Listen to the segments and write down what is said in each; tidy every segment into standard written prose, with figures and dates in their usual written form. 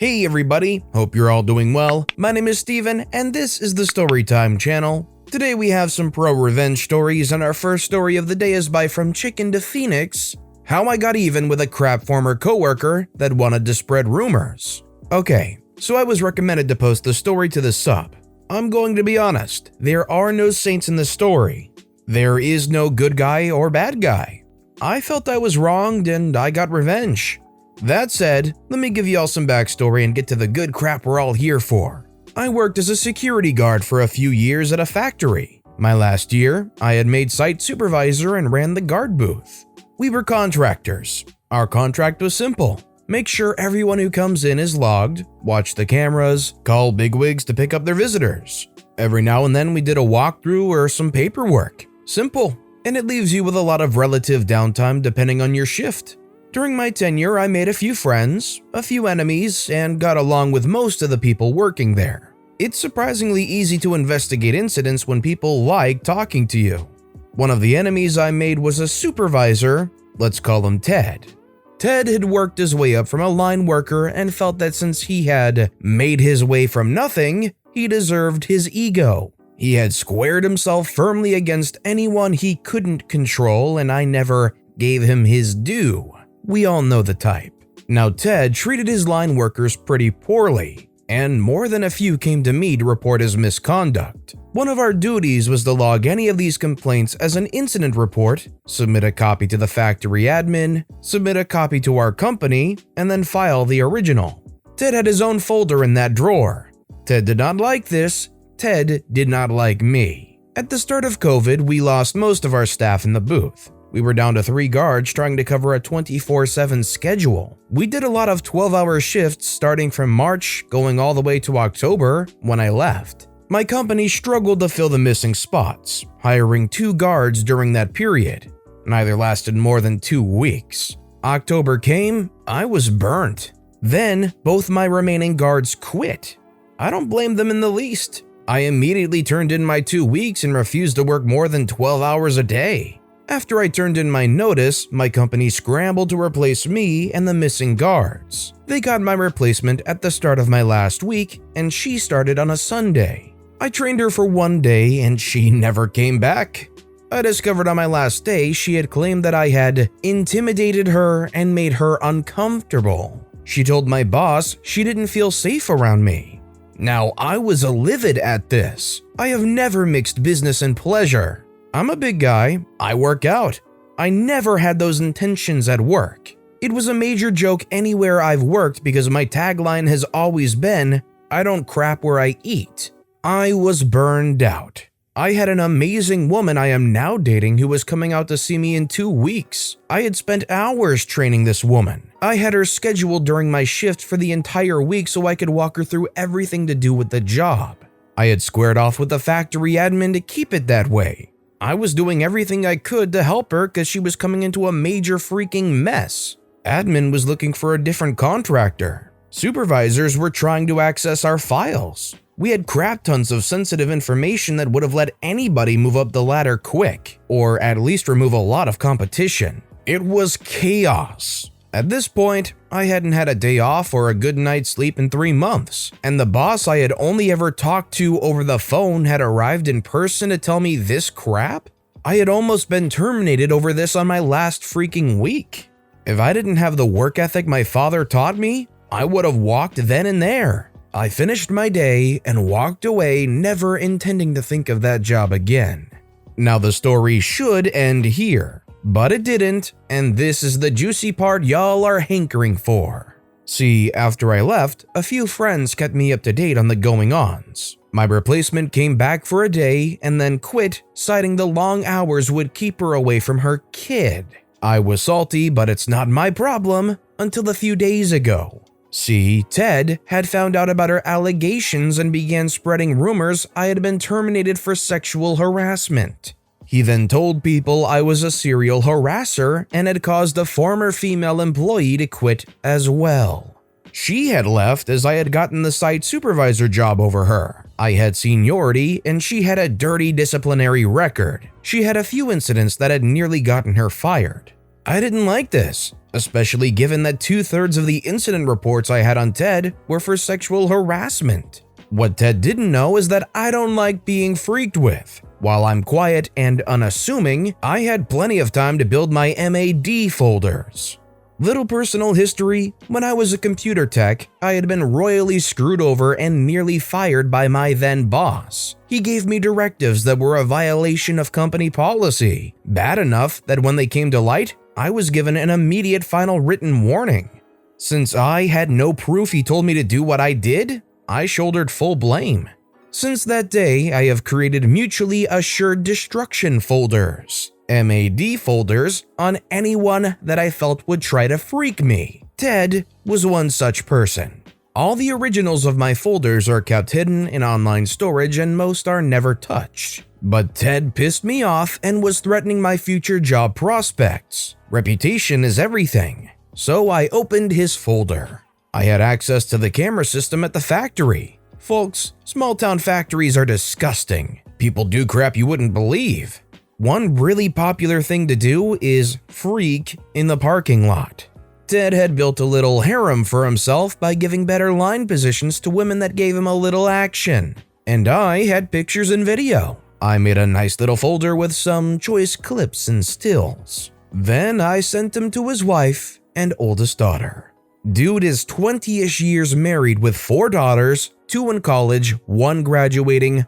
Hey everybody, hope you're all doing well. My name is Steven and this is the Storytime channel. Today we have some pro-revenge stories and our first story of the day is by From Chicken to Phoenix, How I Got Even with a Crap Former Coworker That Wanted to Spread Rumors. Okay, so I was recommended to post the story to the sub. I'm going to be honest, there are no saints in the story. There is no good guy or bad guy. I felt I was wronged and I got revenge. That said, let me give y'all some backstory and get to the good crap we're all here for. I worked as a security guard for a few years at a factory. My last year, I had made site supervisor and ran the guard booth. We were contractors. Our contract was simple. Make sure everyone who comes in is logged, watch the cameras, call bigwigs to pick up their visitors. Every now and then we did a walkthrough or some paperwork. Simple, and it leaves you with a lot of relative downtime depending on your shift. During my tenure, I made a few friends, a few enemies, and got along with most of the people working there. It's surprisingly easy to investigate incidents when people like talking to you. One of the enemies I made was a supervisor, let's call him Ted. Ted had worked his way up from a line worker and felt that since he had made his way from nothing, he deserved his ego. He had squared himself firmly against anyone he couldn't control, and I never gave him his due. We all know the type. Now Ted treated his line workers pretty poorly, and more than a few came to me to report his misconduct. One of our duties was to log any of these complaints as an incident report, submit a copy to the factory admin, submit a copy to our company, and then file the original. Ted had his own folder in that drawer. Ted did not like this. Ted did not like me. At the start of COVID, we lost most of our staff in the booth. We were down to 3 guards trying to cover a 24/7 schedule. We did a lot of 12-hour shifts starting from March going all the way to October when I left. My company struggled to fill the missing spots, hiring 2 guards during that period. Neither lasted more than 2 weeks. October came, I was burnt. Then both my remaining guards quit. I don't blame them in the least. I immediately turned in my 2 weeks and refused to work more than 12 hours a day. After I turned in my notice, my company scrambled to replace me and the missing guards. They got my replacement at the start of my last week, and she started on a Sunday. I trained her for 1 day and she never came back. I discovered on my last day she had claimed that I had intimidated her and made her uncomfortable. She told my boss she didn't feel safe around me. Now, I was livid at this. I have never mixed business and pleasure. I'm a big guy, I work out. I never had those intentions at work. It was a major joke anywhere I've worked because my tagline has always been, I don't crap where I eat. I was burned out. I had an amazing woman I am now dating who was coming out to see me in 2 weeks. I had spent hours training this woman. I had her scheduled during my shift for the entire week so I could walk her through everything to do with the job. I had squared off with the factory admin to keep it that way. I was doing everything I could to help her because she was coming into a major freaking mess. Admin was looking for a different contractor. Supervisors were trying to access our files. We had crap tons of sensitive information that would have let anybody move up the ladder quick, or at least remove a lot of competition. It was chaos. At this point, I hadn't had a day off or a good night's sleep in 3 months, and the boss I had only ever talked to over the phone had arrived in person to tell me this crap? I had almost been terminated over this on my last freaking week. If I didn't have the work ethic my father taught me, I would have walked then and there. I finished my day and walked away, never intending to think of that job again. Now the story should end here. But it didn't, and this is the juicy part y'all are hankering for. See, after I left, a few friends kept me up to date on the going-ons. My replacement came back for a day and then quit, citing the long hours would keep her away from her kid. I was salty, but it's not my problem, until a few days ago. See, Ted had found out about her allegations and began spreading rumors I had been terminated for sexual harassment. He then told people I was a serial harasser and had caused a former female employee to quit as well. She had left as I had gotten the site supervisor job over her. I had seniority and she had a dirty disciplinary record. She had a few incidents that had nearly gotten her fired. I didn't like this, especially given that 2/3 of the incident reports I had on Ted were for sexual harassment. What Ted didn't know is that I don't like being freaked with. While I'm quiet and unassuming, I had plenty of time to build my MAD folders. Little personal history: when I was a computer tech, I had been royally screwed over and nearly fired by my then boss. He gave me directives that were a violation of company policy, bad enough that when they came to light, I was given an immediate final written warning. Since I had no proof he told me to do what I did, I shouldered full blame. Since that day, I have created mutually assured destruction folders, MAD folders, on anyone that I felt would try to freak me. Ted was one such person. All the originals of my folders are kept hidden in online storage and most are never touched. But Ted pissed me off and was threatening my future job prospects. Reputation is everything. So I opened his folder. I had access to the camera system at the factory. Folks, small town factories are disgusting. People do crap you wouldn't believe. One really popular thing to do is freak in the parking lot. Ted had built a little harem for himself by giving better line positions to women that gave him a little action. And I had pictures and video. I made a nice little folder with some choice clips and stills. Then I sent them to his wife and oldest daughter. Dude is 20-ish years married with 4 daughters, 2 in college, 1 graduating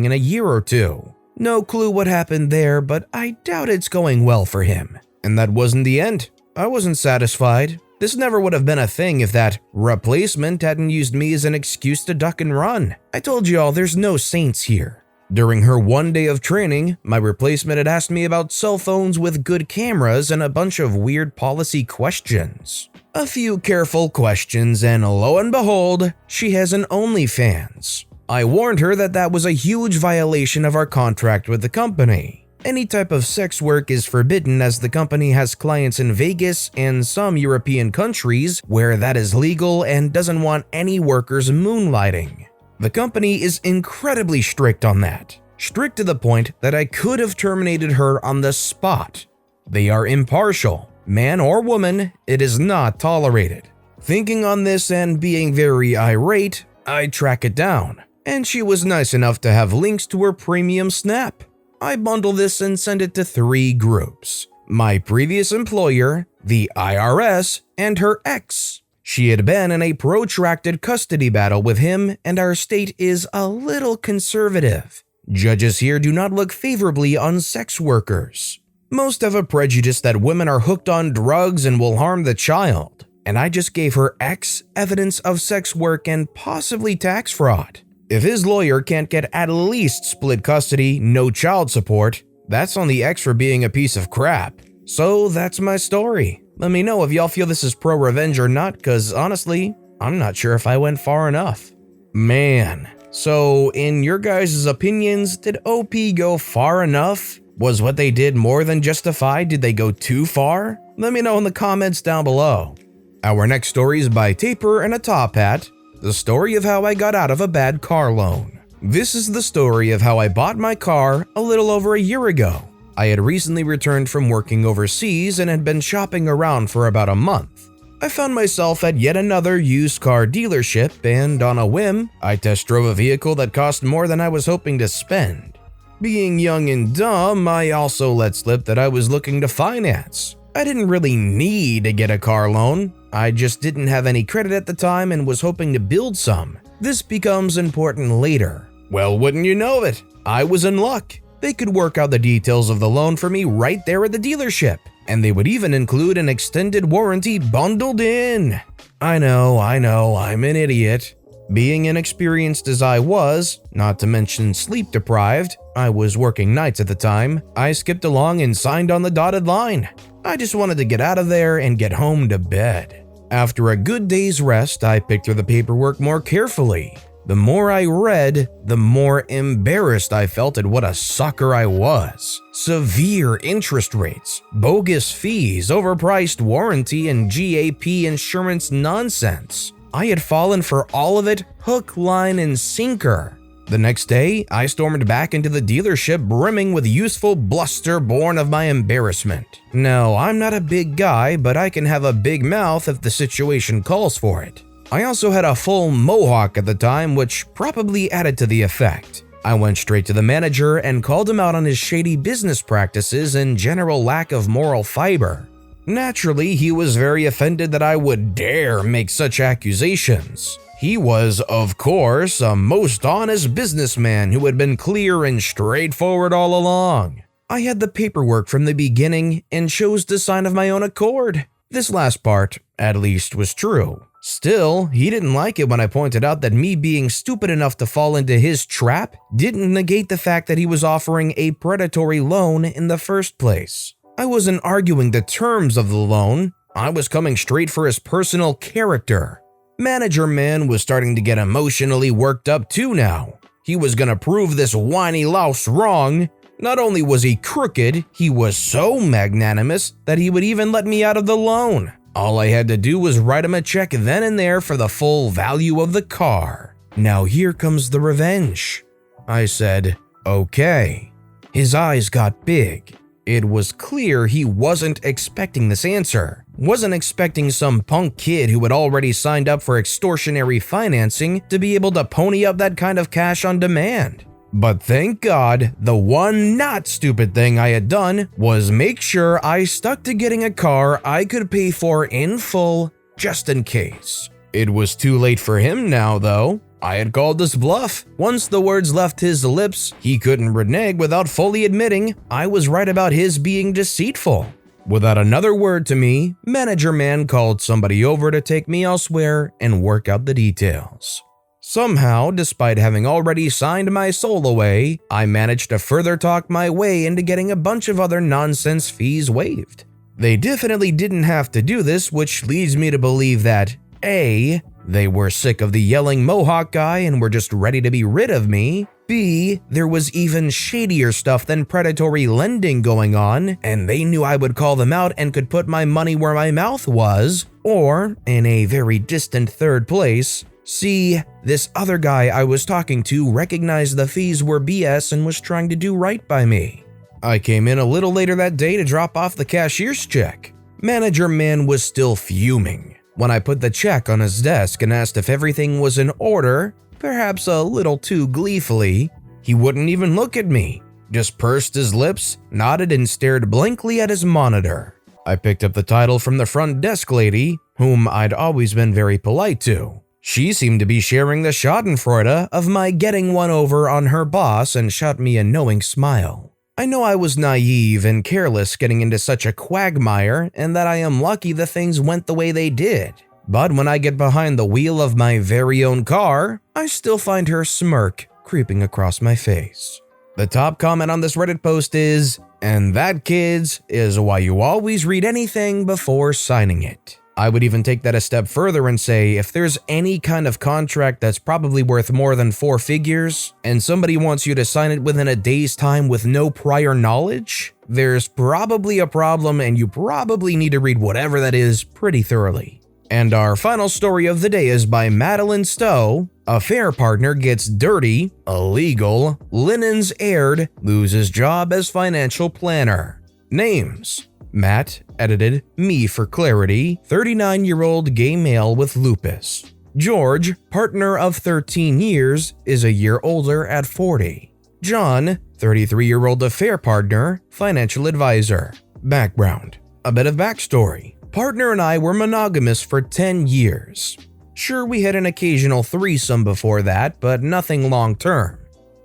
in a year or 2. No clue what happened there, but I doubt it's going well for him. And that wasn't the end. I wasn't satisfied. This never would have been a thing if that replacement hadn't used me as an excuse to duck and run. I told y'all there's no saints here. During her 1 day of training, my replacement had asked me about cell phones with good cameras and a bunch of weird policy questions. A few careful questions and lo and behold, she has an OnlyFans. I warned her that that was a huge violation of our contract with the company. Any type of sex work is forbidden as the company has clients in Vegas and some European countries where that is legal and doesn't want any workers moonlighting. The company is incredibly strict on that. Strict to the point that I could have terminated her on the spot. They are impartial. Man or woman, it is not tolerated. Thinking on this and being very irate, I track it down. And she was nice enough to have links to her premium Snap. I bundle this and send it to 3 groups. My previous employer, the IRS, and her ex. She had been in a protracted custody battle with him, and our state is a little conservative. Judges here do not look favorably on sex workers. Most have a prejudice that women are hooked on drugs and will harm the child. And I just gave her ex evidence of sex work and possibly tax fraud. If his lawyer can't get at least split custody, no child support, that's on the ex for being a piece of crap. So that's my story. Let me know if y'all feel this is pro-revenge or not, cause honestly, I'm not sure if I went far enough. Man, so in your guys' opinions, did OP go far enough? Was what they did more than justified? Did they go too far? Let me know in the comments down below. Our next story is by Taper and a Top Hat. The story of how I got out of a bad car loan. This is the story of how I bought my car a little over a year ago. I had recently returned from working overseas and had been shopping around for about a month. I found myself at yet another used car dealership and on a whim, I test drove a vehicle that cost more than I was hoping to spend. Being young and dumb, I also let slip that I was looking to finance. I didn't really need to get a car loan. I just didn't have any credit at the time and was hoping to build some. This becomes important later. Well, wouldn't you know it? I was in luck. They could work out the details of the loan for me right there at the dealership. And they would even include an extended warranty bundled in. I know, I'm an idiot. Being inexperienced as I was, not to mention sleep deprived, I was working nights at the time, I skipped along and signed on the dotted line. I just wanted to get out of there and get home to bed. After a good day's rest, I picked through the paperwork more carefully. The more I read, the more embarrassed I felt at what a sucker I was. Severe interest rates, bogus fees, overpriced warranty, and GAP insurance nonsense. I had fallen for all of it hook, line, and sinker. The next day, I stormed back into the dealership brimming with useful bluster born of my embarrassment. No, I'm not a big guy, but I can have a big mouth if the situation calls for it. I also had a full mohawk at the time, which probably added to the effect. I went straight to the manager and called him out on his shady business practices and general lack of moral fiber. Naturally, he was very offended that I would dare make such accusations. He was, of course, a most honest businessman who had been clear and straightforward all along. I had the paperwork from the beginning and chose to sign of my own accord. This last part, at least, was true. Still, he didn't like it when I pointed out that me being stupid enough to fall into his trap didn't negate the fact that he was offering a predatory loan in the first place. I wasn't arguing the terms of the loan. I was coming straight for his personal character. Manager man was starting to get emotionally worked up too now. He was gonna prove this whiny louse wrong. Not only was he crooked, he was so magnanimous that he would even let me out of the loan. All I had to do was write him a check then and there for the full value of the car. Now here comes the revenge. I said, okay. His eyes got big. It was clear he wasn't expecting this answer. Wasn't expecting some punk kid who had already signed up for extortionary financing to be able to pony up that kind of cash on demand. But thank God, the one not stupid thing I had done was make sure I stuck to getting a car I could pay for in full, just in case. It was too late for him now, though. I had called his bluff. Once the words left his lips, he couldn't renege without fully admitting I was right about his being deceitful. Without another word to me, manager man called somebody over to take me elsewhere and work out the details. Somehow, despite having already signed my soul away, I managed to further talk my way into getting a bunch of other nonsense fees waived. They definitely didn't have to do this, which leads me to believe that A, they were sick of the yelling Mohawk guy and were just ready to be rid of me. B, there was even shadier stuff than predatory lending going on, and they knew I would call them out and could put my money where my mouth was. Or, in a very distant third place, C, this other guy I was talking to recognized the fees were BS and was trying to do right by me. I came in a little later that day to drop off the cashier's check. Manager man was still fuming. When I put the check on his desk and asked if everything was in order, perhaps a little too gleefully, he wouldn't even look at me, just pursed his lips, nodded and stared blankly at his monitor. I picked up the title from the front desk lady, whom I'd always been very polite to. She seemed to be sharing the schadenfreude of my getting one over on her boss and shot me a knowing smile. I know I was naive and careless getting into such a quagmire and that I am lucky the things went the way they did. But when I get behind the wheel of my very own car, I still find her smirk creeping across my face. The top comment on this Reddit post is, "And that, kids, is why you always read anything before signing it." I would even take that a step further and say if there's any kind of contract that's probably worth more than 4 figures, and somebody wants you to sign it within a day's time with no prior knowledge, there's probably a problem and you probably need to read whatever that is pretty thoroughly. And our final story of the day is by Madeline Stowe. Affair partner gets dirty, illegal, linens aired, loses job as financial planner. Names: Matt, edited, me for clarity, 39-year-old gay male with lupus. George, partner of 13 years, is a year older at 40. John, 33-year-old affair partner, financial advisor. Background: a bit of backstory. Partner and I were monogamous for 10 years. Sure, we had an occasional threesome before that, but nothing long-term.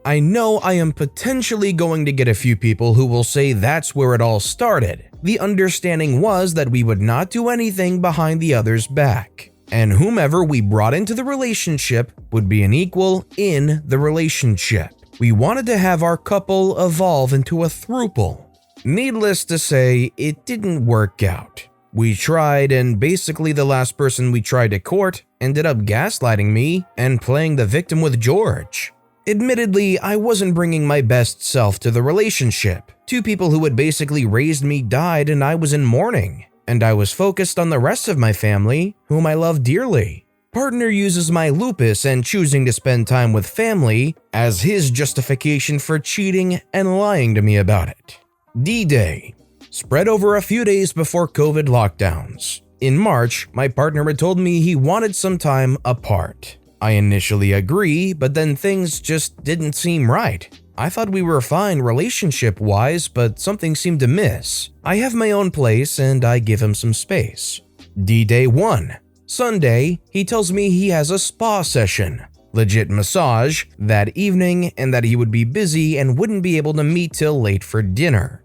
I know I am potentially going to get a few people who will say that's where it all started. The understanding was that we would not do anything behind the other's back, and whomever we brought into the relationship would be an equal in the relationship. We wanted to have our couple evolve into a throuple. Needless to say, it didn't work out. We tried, and basically the last person we tried to court ended up gaslighting me and playing the victim with George. Admittedly, I wasn't bringing my best self to the relationship. 2 people who had basically raised me died and I was in mourning, and I was focused on the rest of my family, whom I love dearly. Partner uses my lupus and choosing to spend time with family as his justification for cheating and lying to me about it. D-Day. Spread over a few days before COVID lockdowns. In March, my partner had told me he wanted some time apart. I initially agree, but then things just didn't seem right. I thought we were fine relationship-wise, but something seemed to miss. I have my own place and I give him some space. D-Day 1. Sunday, he tells me he has a spa session, legit massage, that evening and that he would be busy and wouldn't be able to meet till late for dinner.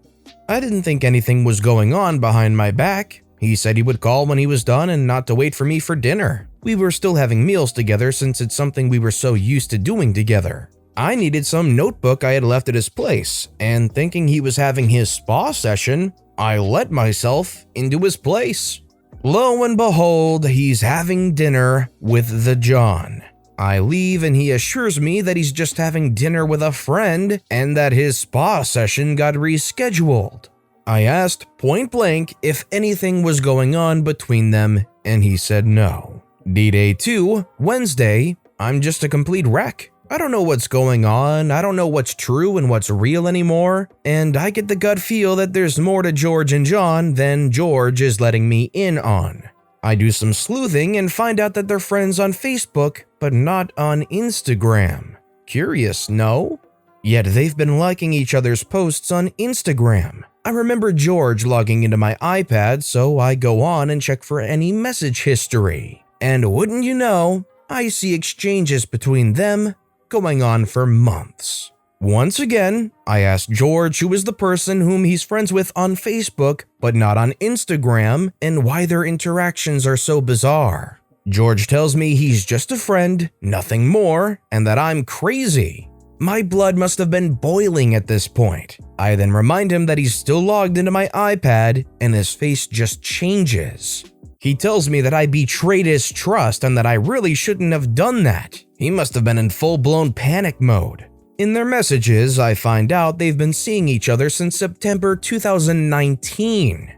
I didn't think anything was going on behind my back. He said he would call when he was done and not to wait for me for dinner. We were still having meals together since it's something we were so used to doing together. I needed some notebook I had left at his place, and thinking he was having his spa session, I let myself into his place. Lo and behold, he's having dinner with the John. I leave and he assures me that he's just having dinner with a friend and that his spa session got rescheduled. I asked point blank if anything was going on between them and he said no. D-Day 2, Wednesday, I'm just a complete wreck. I don't know what's going on, I don't know what's true and what's real anymore, and I get the gut feel that there's more to George and John than George is letting me in on. I do some sleuthing and find out that they're friends on Facebook, but not on Instagram. Curious, no? Yet they've been liking each other's posts on Instagram. I remember George logging into my iPad, so I go on and check for any message history. And wouldn't you know, I see exchanges between them going on for months. Once again, I asked George who is the person whom he's friends with on Facebook but not on Instagram and why their interactions are so bizarre. George tells me he's just a friend, nothing more, and that I'm crazy. My blood must have been boiling at this point. I then remind him that he's still logged into my iPad and his face just changes. He tells me that I betrayed his trust and that I really shouldn't have done that. He must have been in full-blown panic mode. In their messages, I find out they've been seeing each other since September 2019.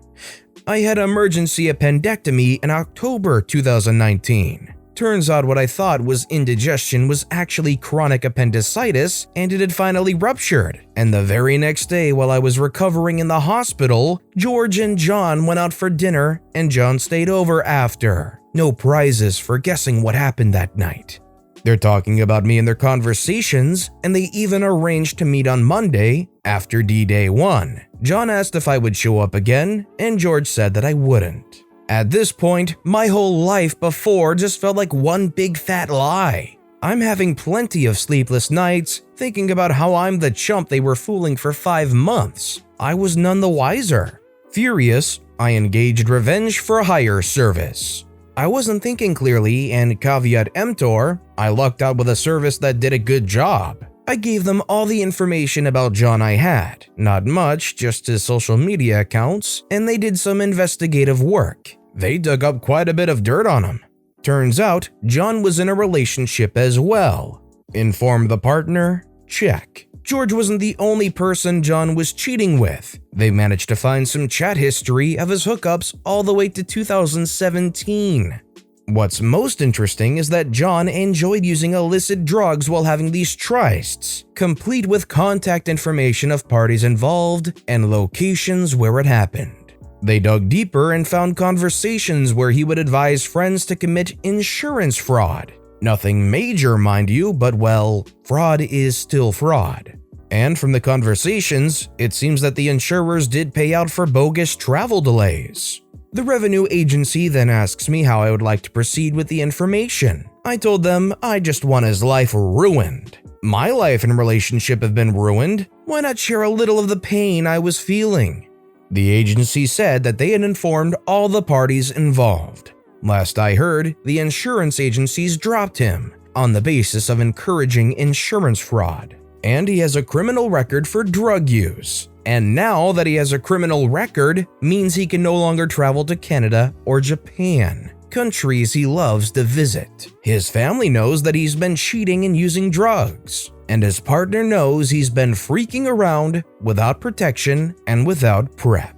I had emergency appendectomy in October 2019. Turns out what I thought was indigestion was actually chronic appendicitis and it had finally ruptured. And the very next day while I was recovering in the hospital, George and John went out for dinner and John stayed over after. No prizes for guessing what happened that night. They're talking about me in their conversations and they even arranged to meet on Monday after D-Day 1. John asked if I would show up again and George said that I wouldn't. At this point, my whole life before just felt like one big fat lie. I'm having plenty of sleepless nights, thinking about how I'm the chump they were fooling for 5 months. I was none the wiser. Furious, I engaged revenge for hire service. I wasn't thinking clearly and caveat emptor, I lucked out with a service that did a good job. I gave them all the information about John I had, not much, just his social media accounts, and they did some investigative work. They dug up quite a bit of dirt on him. Turns out, John was in a relationship as well. Inform the partner? Check. George wasn't the only person John was cheating with. They managed to find some chat history of his hookups all the way to 2017. What's most interesting is that John enjoyed using illicit drugs while having these trysts, complete with contact information of parties involved and locations where it happened. They dug deeper and found conversations where he would advise friends to commit insurance fraud. Nothing major, mind you, but well, fraud is still fraud. And from the conversations, it seems that the insurers did pay out for bogus travel delays. The revenue agency then asks me how I would like to proceed with the information. I told them I just want his life ruined. My life and relationship have been ruined. Why not share a little of the pain I was feeling? The agency said that they had informed all the parties involved. Last I heard, the insurance agencies dropped him on the basis of encouraging insurance fraud. And he has a criminal record for drug use. And now that he has a criminal record means he can no longer travel to Canada or Japan, countries he loves to visit. His family knows that he's been cheating and using drugs, and his partner knows he's been freaking around without protection and without prep.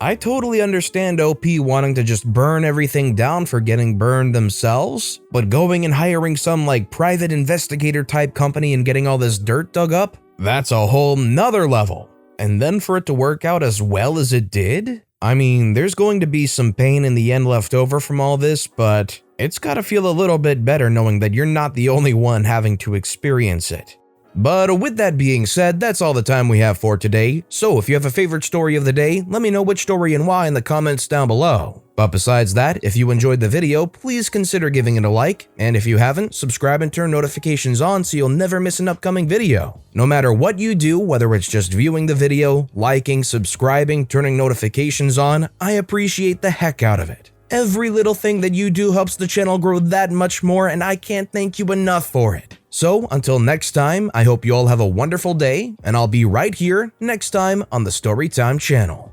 I totally understand OP wanting to just burn everything down for getting burned themselves, but going and hiring some like private investigator type company and getting all this dirt dug up, that's a whole nother level. And then for it to work out as well as it did? I mean, there's going to be some pain in the end left over from all this, but it's gotta feel a little bit better knowing that you're not the only one having to experience it. But with that being said, that's all the time we have for today. So if you have a favorite story of the day, let me know which story and why in the comments down below. But besides that, if you enjoyed the video, please consider giving it a like, and if you haven't, subscribe and turn notifications on so you'll never miss an upcoming video. No matter what you do, whether it's just viewing the video, liking, subscribing, turning notifications on, I appreciate the heck out of it. Every little thing that you do helps the channel grow that much more, and I can't thank you enough for it. So, until next time, I hope you all have a wonderful day, and I'll be right here next time on the Storytime channel.